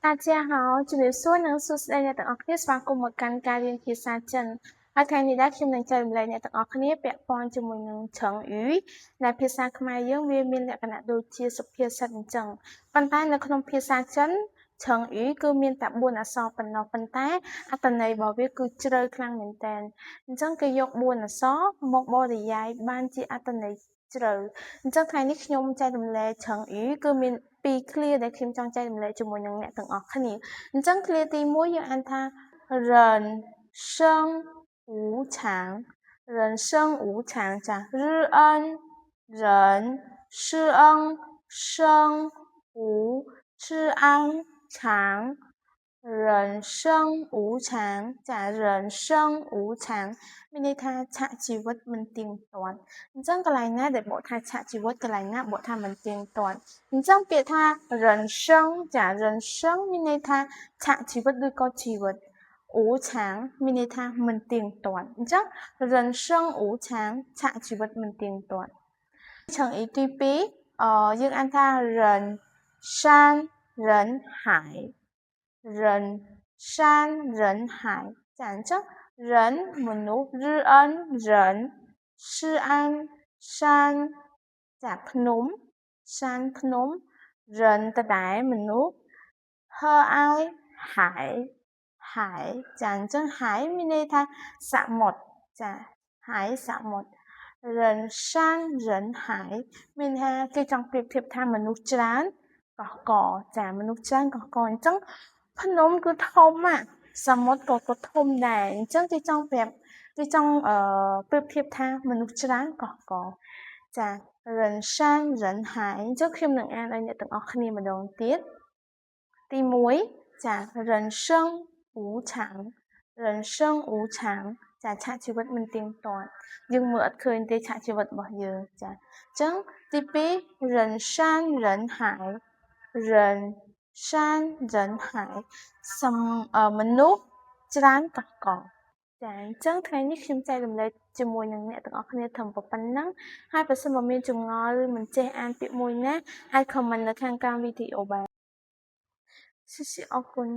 大家好ជំរាបសួរនិងសួស្តីអ្នកទាំងអស់គ្នាស្វាគមន៍មកកាន់ការរៀនភាសាចិនហើយថ្ងៃនេះដែរខ្ញុំនឹងចែករំលែកអ្នកទាំងអស់គ្នាពាក់ព័ន្ធជាមួយនឹង成语ដែលភាសាខ្មែរយើងវាមានលក្ខណៈដូចជាសុភាសិតអញ្ចឹងប៉ុន្តែនៅក្នុងភាសាចិន成语គឺមានតែ4អក្សរប៉ុណ្ណោះប៉ុន្តែអត្ថន័យរបស់វាគឺជ្រៅខ្លាំងមែនតើអញ្ចឹងគេយក4អក្សរមកបរិយាយបានជាអត្ថន័យជ្រៅអញ្ចឹងថ្ងៃនេះខ្ញុំចែករំលែក成语គឺមាន2 clear ដែលខ្ញុំចង់ចែករំលែកជាមួយនឹងអ្នកទាំងអស់គ្នាអញ្ចឹង clear ទី1យើងអានថា人生无常人生无常ចា日恩人施恩生无知安常人生无常ចា人生无常មានន័យថាឆាកជីវិតមិនទៀងទាត់អញ្ចឹងកន្លែងណាដែលបកថាឆាកជីវិតកន្លែងណាបកថាមិនទៀងទាត់អញ្ចឹងពាក្យថា人生ចា人生មានន័យថាឆាកជីវិតឬក៏ជីវិត无常មានន័យថាមិនទៀងទាត់អញ្ចឹង人生无常ឆាកជីវិតមិនទៀងទាត់成语ទី2យើងអានថា人山人海人山人海ចាអញ្ចឹង人មនុស្ស日恩人施安山ចាភ្នំសានភ្នំ人ដដែលមនុស្ស和爱海海ចាអញ្ចឹង海មានន័យថាសមុទ្រចា海សមុទ្រ人山人海មានថាគេចង់ប្រៀបធៀបថាមនុស្សច្រើនកកកចាមនុស្សច្រើនកកកអញ្ចឹងភ្នំគឺធំណាស់សមុទ្រក៏ធំដែរអញ្ចឹងគេចង់ប្រៀបធៀបថាមនុស្សច្រើនកកកចា人山人海អញ្ចឹងខ្ញុំនឹងអានឲ្យអ្នកទាំងអស់គ្នាម្ដងទៀតទី1ចា人生无常人生无常ចាឆាកជីវិតមិនទៀងទាត់យើងមើលអត់ឃើញទេឆាកជីវិតរបស់យើងចាអញ្ចឹងទី2人山人海人山人海មនុស្សច្រើនកកកចាអញ្ចឹងថ្ងៃនេះខ្ញុំចែករំលែកជាមួយនឹងអ្នកទាំងអស់គ្នាត្រឹមប៉ុណ្ណឹងហើយបើសិនបើមានចម្ងល់ឬមិនចេះអានពាក្យមួយណាអាច comment នៅខាងក្រោមវីដេអូបាន谢谢អរគុណ